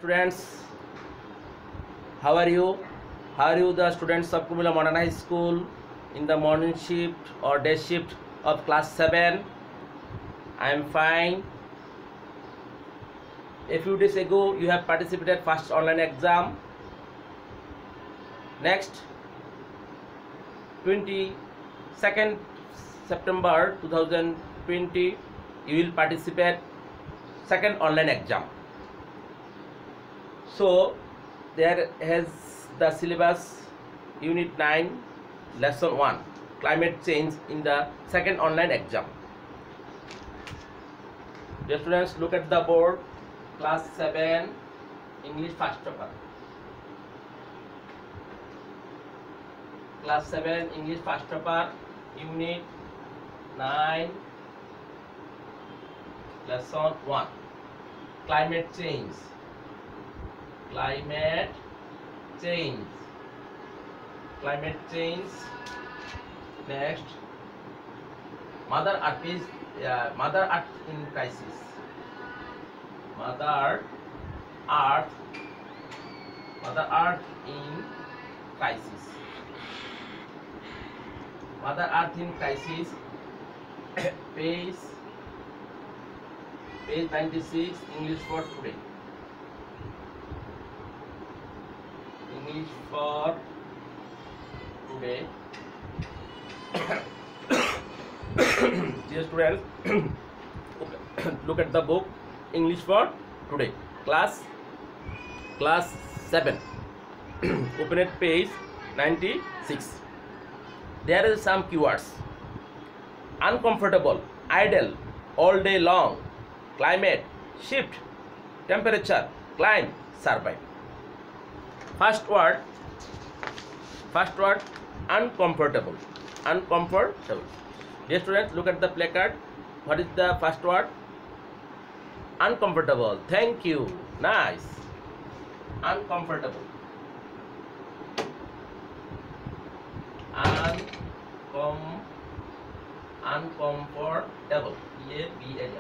students, how are you? How are you, the students of Kumula Modern High School in the morning shift or day shift of class 7? I am fine. A few days ago you have participated first online exam. Next 22nd September 2020 you will participate second online exam. So there has the syllabus unit 9 lesson 1 climate change in the second online exam. Dear students, look at the board. Class 7 English first paper. Class 7 English first paper unit 9 lesson 1 climate change. Climate change. Climate change. Next, Mother Earth is Mother Earth in crisis. Mother Earth in crisis. Mother Earth in crisis. page 96 English for today. English for today. Dear students, look at the book English for today. Class 7. Open at page 96. There is some keywords: uncomfortable, idle, all day long, climate, shift, temperature, climb, survive. First word, uncomfortable. Uncomfortable. Dear students, look at the placard. What is the first word? Uncomfortable. Thank you. Nice. Uncomfortable. Uncomfortable.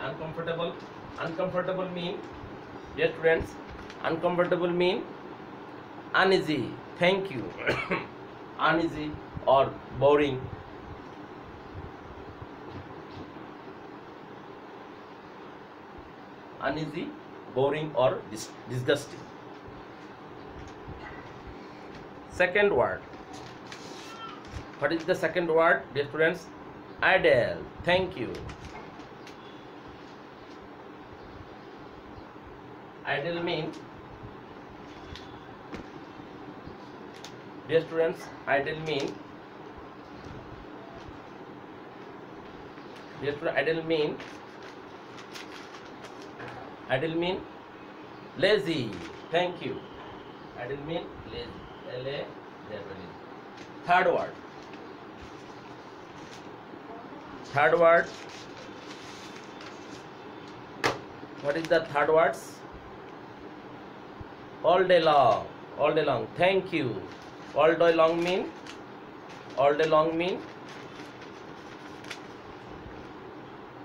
Uncomfortable. Uncomfortable mean, dear students, uncomfortable mean uneasy. Thank you. Uneasy or boring. Uneasy, boring or disgusting. Second word. What is the second word, dear students? Idle. Thank you. Idle mean, dear students, idle mean, idle mean lazy. Thank you. Idle mean lazy. Third word. What is the third words? All day long. All day long. Thank you. All day long mean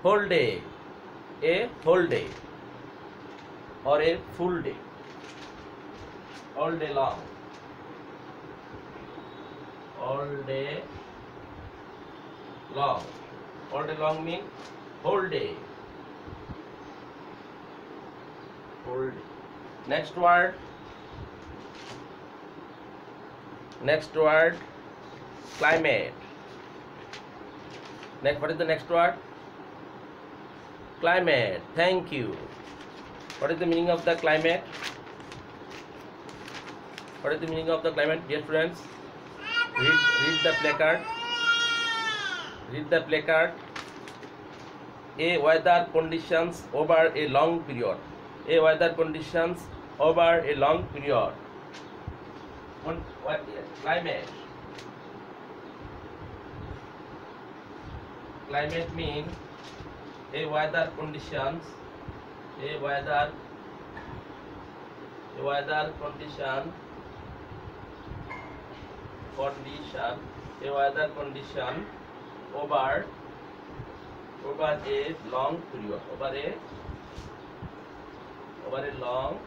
whole day, a whole day or a full day. All day long. All day long. All day long mean whole day. Whole day. Next word. Climate. Next, what is the next word? Climate. Thank you. What is the meaning of the climate? What is the meaning of the climate, dear friends? Read the placard. Read the placard. A weather conditions over a long period. A weather conditions over a long period. What is climate? Climate means a weather conditions. A weather condition. A weather condition over a long period. Over a long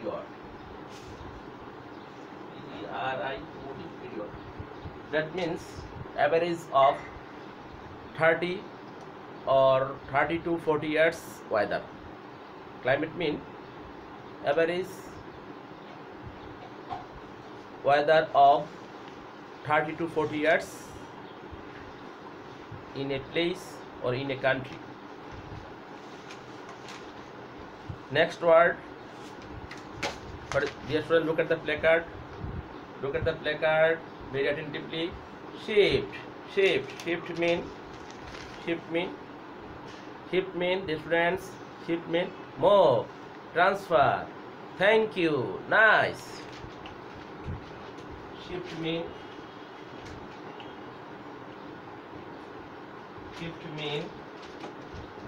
period. Period. Period. That means average of 30 or 30 to 40 years weather. Climate mean average weather of 30 to 40 years in a place or in a country. Next word, dear students, look at the placard. Look at the placard very attentively. Shift. Shift mean, dear students, shift mean move, transfer. Thank you. Nice. Shift mean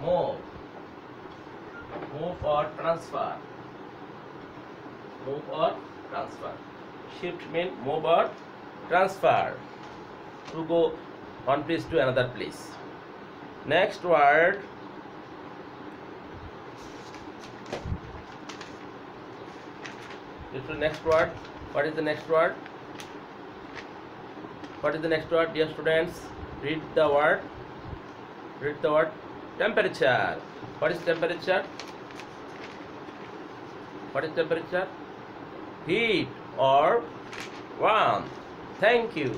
move or transfer. Shift mean move or transfer, to go one place to another place. Next word, this is the next word. What is the next word? Dear students? Read the word temperature. What is temperature? Heat or warmth. Thank you.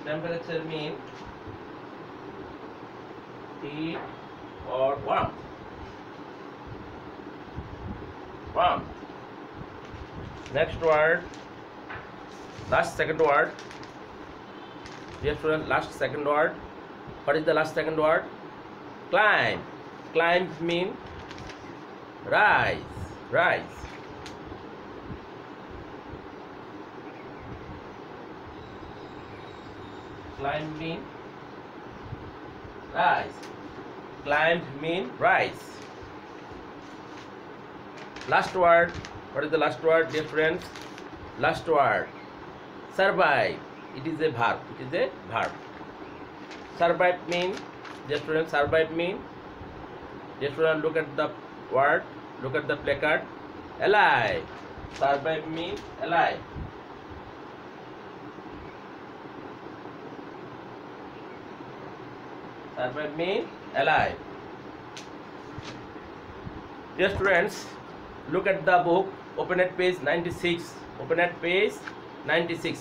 Temperature means heat or warmth. Next word, second word. Dear students, second word. What is the second word? Climb. Climb mean rise. Climb mean rise. Last word. What is the last word, dear friends? Last word, survive. It is a verb. Survive mean, dear students, dear students, look at the word, look at the placard. Alive. Survive mean alive. Survive mean alive. Dear students, look at the book. Open at page 96.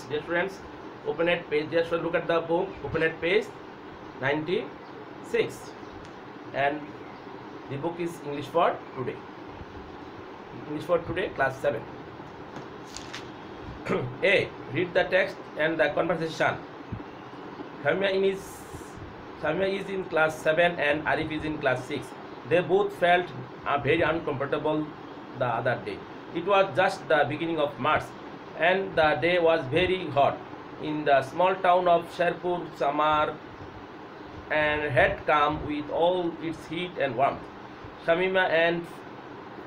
Dear students, open at page. Just look at the book. Open at page 96. And the book is English for today. Class 7. A. Read the text and the conversation. Samia is in class 7 and Arif is in class 6. They both felt very uncomfortable the other day. It was just the beginning of March and the day was very hot. In the small town of Sherpur, summer and had come with all its heat and warmth. Shamima and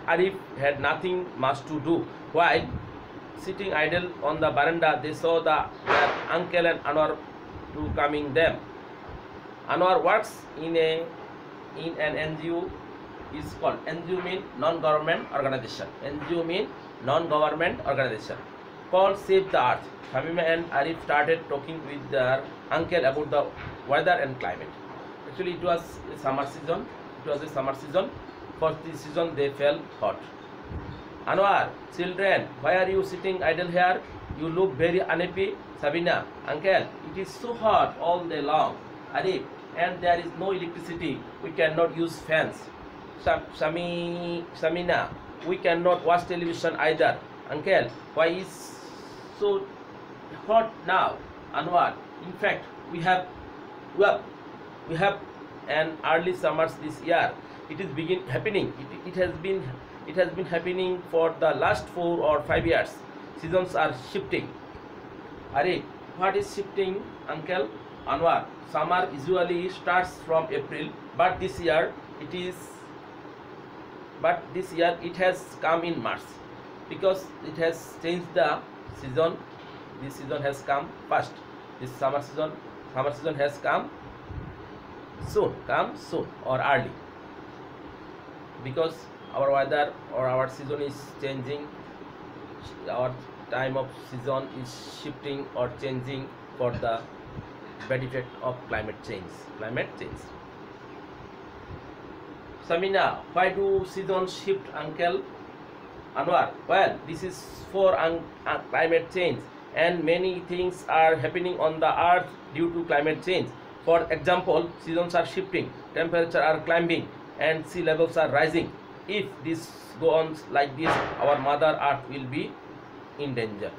Arif had nothing much to do. While sitting idle on the veranda, they saw their uncle and Anwar to coming them. Anwar works in an NGO. Is called NGO mean non-government organization. Called Save the Earth. Shamima and Arif started talking with their uncle about the weather and climate. Actually, it was a summer season. For this season, they felt hot. Anwar, children, why are you sitting idle here? You look very unhappy. Sabina, uncle, it is so hot all day long. Arif, and there is no electricity. We cannot use fans. Samina, we cannot watch television either. Uncle, why is so hot now? Anwar, in fact, we have an early summers this year. It is happening. It has been happening for the last 4 or 5 years. Seasons are shifting. Arif, what is shifting, uncle? Anwar, summer usually starts from April, but this year it has come in March because it has changed the season. this season has come fast. This summer season has come soon or early, because our weather or our season is changing, our time of season is shifting or changing for the bad effect of climate change. Samina, why do seasons shift, Uncle Anwar? Well, this is for climate change, and many things are happening on the earth due to climate change. For example, seasons are shifting, temperature are climbing, and sea levels are rising. If this goes on like this, our mother earth will be in danger.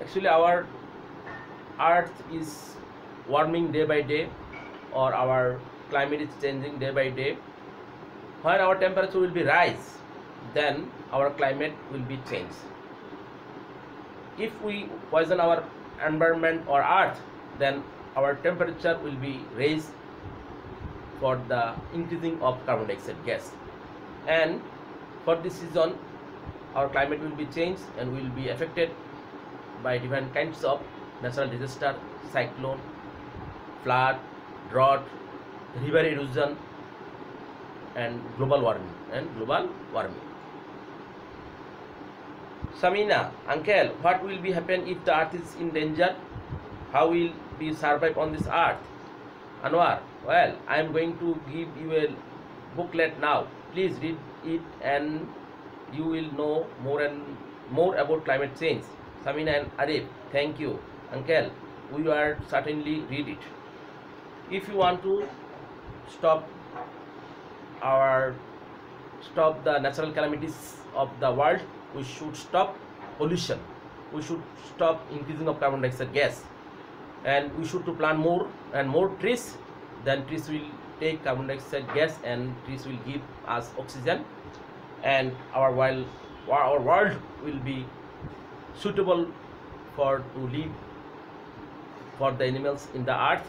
Actually, our earth is warming day by day, or our climate is changing day by day. When our temperature will be rise, then our climate will be changed. If we poison our environment or earth, then our temperature will be raised for the increasing of carbon dioxide gas, and for this season our climate will be changed and will be affected by different kinds of natural disaster, cyclone, flood, drought, river erosion, and global warming. Samina, Uncle, what will be happen if the earth is in danger? How will we survive on this earth? Anwar, well, I am going to give you a booklet now. Please read it and you will know more and more about climate change. Samina and Arif, thank you. Uncle, we will certainly read it. If you want to stop the natural calamities of the world, we should stop pollution, we should stop increasing of carbon dioxide gas, and we should to plant more and more trees. Then trees will take carbon dioxide gas and trees will give us oxygen, and our world will be suitable to live for the animals in the earth.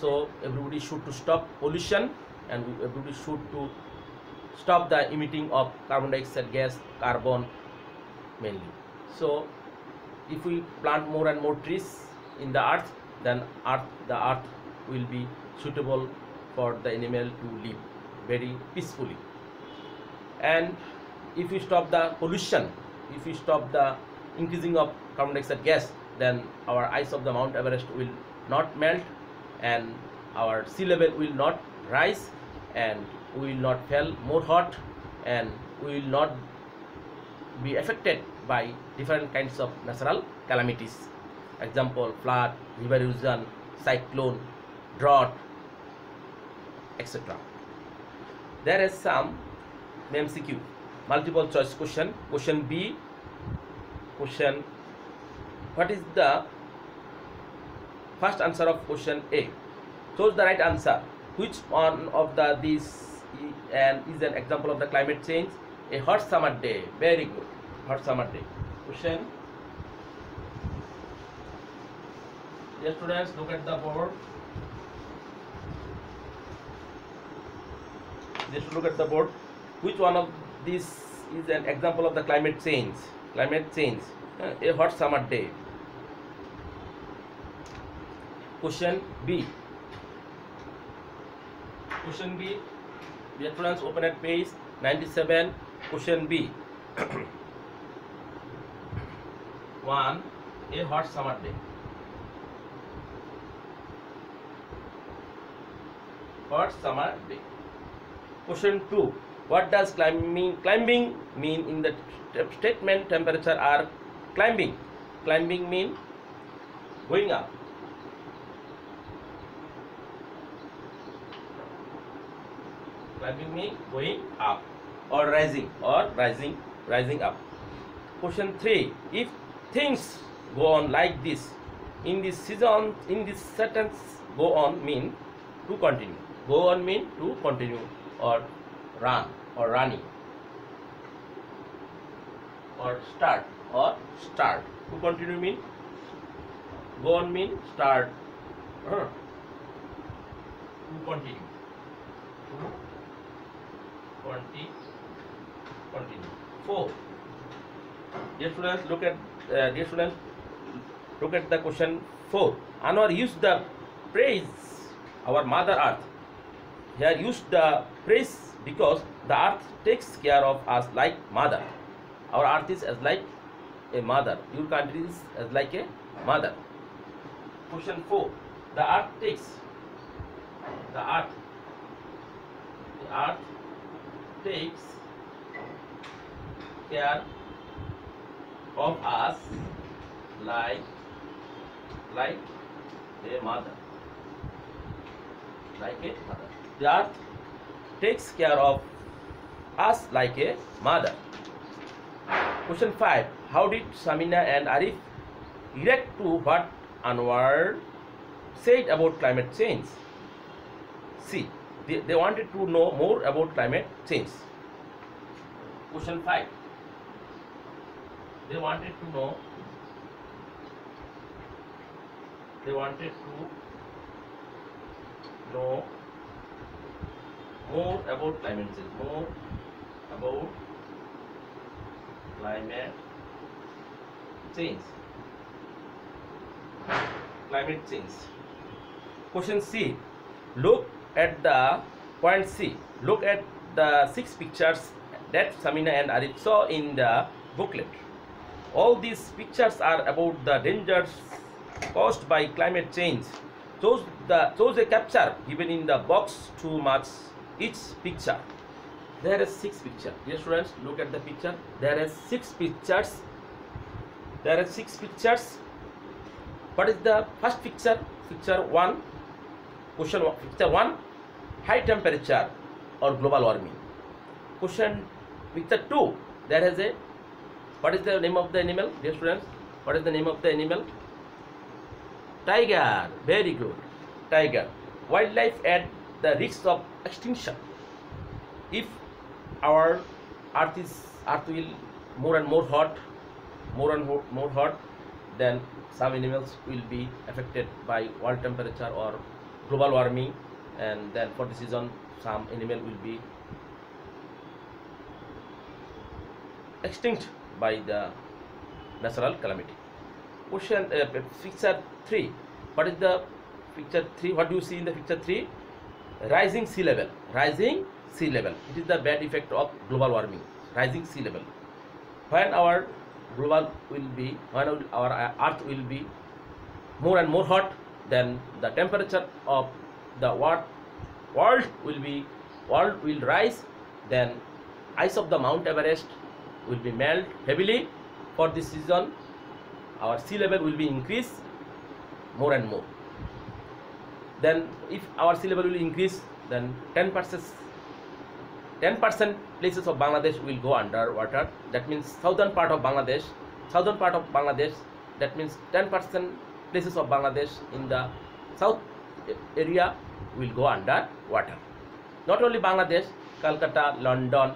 So everybody should to stop pollution, and everybody should to stop the emitting of carbon dioxide gas, carbon mainly. So if we plant more and more trees in the earth, then the earth will be suitable for the animal to live very peacefully. And if we stop the pollution, if we stop the increasing of carbon dioxide gas, then our ice of the Mount Everest will not melt, and our sea level will not rise, and we will not feel more hot, and we will not be affected by different kinds of natural calamities. Example, flood, river erosion, cyclone, drought, etc. There is some MCQ, multiple choice question. Question B, what is the first answer of question A? Choose the right answer. Which one of these is an example of the climate change? A hot summer day. Very good. Hot summer day. Question. Dear students, look at the board. Just look at the board. Which one of these is an example of the climate change? A hot summer day. Question B. Question B. Dear students, open at page 97. Question B. 1. A hot summer day. Hot summer day. Question 2. What does climbing mean in the statement temperature are climbing? Climbing mean going up. Climbing mean going up or rising up. Question 3. If things go on like this in this season, in this sentence, go on mean to continue. Go on mean to continue, or run or running, or start to continue mean go on mean start, to continue, continue. 4. Dear students, look at Look at the question 4. Anwar used the praise our Mother Earth. Here used the praise because the earth takes care of us like mother. Our earth is as like a mother. Your country is as like a mother. Question 4. The earth takes care of us like a mother. The earth takes care of us like a mother. Question 5. How did Samina and Arif react to what Anwar said about climate change? See, they wanted to know more about climate change. Question 5. They wanted to know more about climate change. Climate change. Question C. Look at the point C. Look at the 6 pictures that Samina and Arif saw in the booklet. All these pictures are about the dangers caused by climate change. Chose a capture given in the box to match each picture. There are 6 pictures. Dear students, look at the picture. There are 6 pictures. What is the first picture? Picture 1. Question 1. Picture 1. High temperature or global warming. Picture 2. There is a. What is the name of the animal? Dear students, what is the name of the animal? Tiger. Very good. Tiger. Wildlife at the risk of extinction. If our earth will more and more hot, then some animals will be affected by world temperature or global warming, and then for this reason some animal will be extinct by the natural calamity. Picture 3. What is the picture 3? What do you see in the picture 3? Rising sea level. It is the bad effect of global warming. Rising sea level. When our earth will be more and more hot, then the temperature of the world will rise. Then ice of the Mount Everest will be melt heavily. For this reason, our sea level will be increased more and more. Then if our sea level will increase, then 10% places of Bangladesh will go underwater. That means southern part of Bangladesh, that means 10% places of Bangladesh in the south area will go underwater. Not only Bangladesh, Calcutta, London,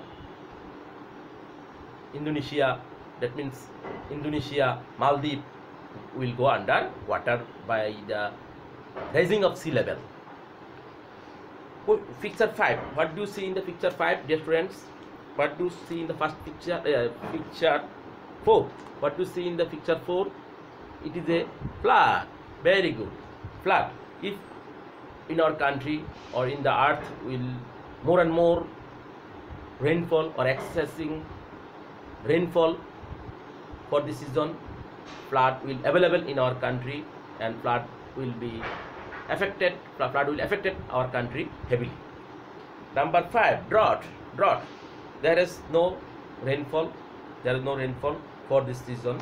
Indonesia, that means Indonesia, Maldives will go underwater by the rising of sea level. Picture 5. What do you see in the picture 5, dear students? What do you see in the first picture? Picture 4. What do you see in the picture 4? It is a flood. Very good. Flood. If in our country or in the earth will more and more rainfall or excessive rainfall, for this season flood will available in our country, and flood will affect our country heavily. Number 5. Drought. There is no rainfall for this season.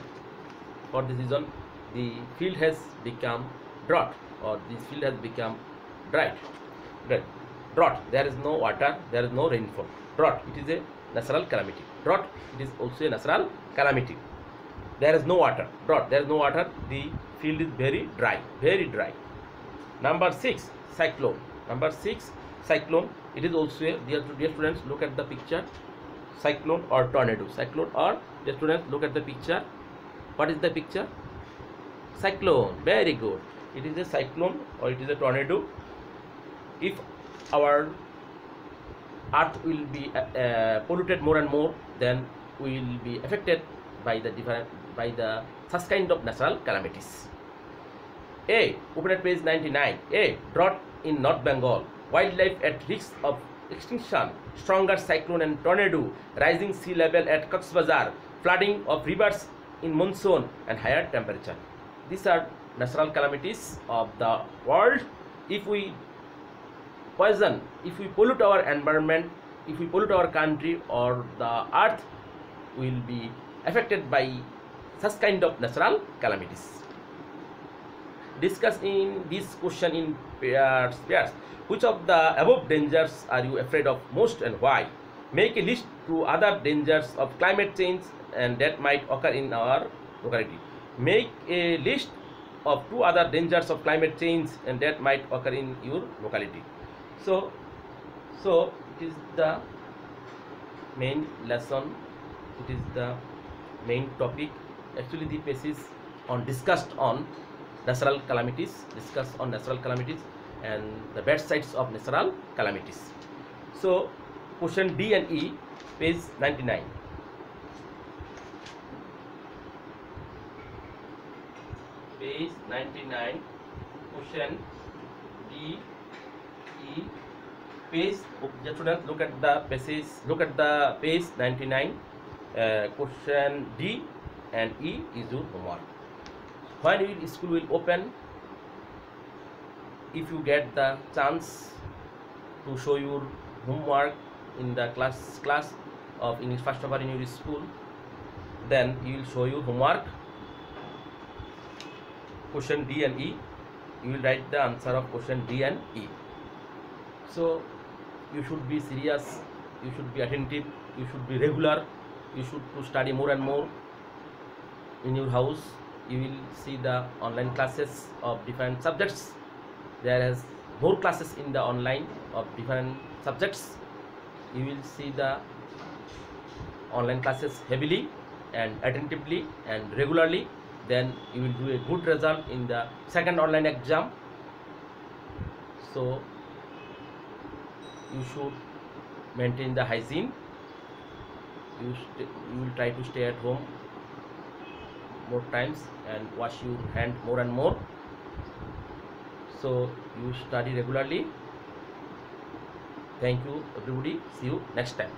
The field has become drought, or this field has become dry. Drought. There is no water, there is no rainfall. Drought. It is a natural calamity. Drought. It is also a natural calamity. There is no water. Drought. There is no water. The field is very dry. Number 6. Cyclone. It is also a, dear students, look at the picture. Cyclone or tornado. Dear students, look at the picture. What is the picture? Cyclone. Very good. It is a cyclone or it is a tornado. If our earth will be polluted more and more, then we will be affected by the such kind of natural calamities. A. Open at page 99. A. Drought in North Bengal. Wildlife at risk of extinction. Stronger cyclone and tornado. Rising sea level at Cox's Bazar. Flooding of rivers in monsoon and higher temperature. These are natural calamities of the world. If we poison, if we pollute our environment, if we pollute our country or the earth, we will be affected by such kind of natural calamities. Discuss in this question in pairs. Which of the above dangers are you afraid of most and why? Make a list to other dangers of climate change and that might occur in our locality. Make a list of 2 other dangers of climate change and that might occur in your locality. So it is the main lesson, it is the main topic. Actually the passage on discussed on natural calamities, and the bad sides of natural calamities. So question D and E, page 99. Page 99, question D, E, page. Just students, look at the passage. Look at the page 99. Question D and E is your homework. When will school will open? If you get the chance to show your homework in the class of English first hour in your school, then you will show your homework. Question D and E, you will write the answer of question D and E. So you should be serious, you should be attentive, you should be regular, you should to study more and more in your house. You will see the online classes of different subjects. There is more classes in the online of different subjects. You will see the online classes heavily and attentively and regularly. Then you will do a good result in the second online exam. So you should maintain the hygiene. You will try to stay at home more times and wash your hand more and more. So you study regularly. Thank you everybody. See you next time.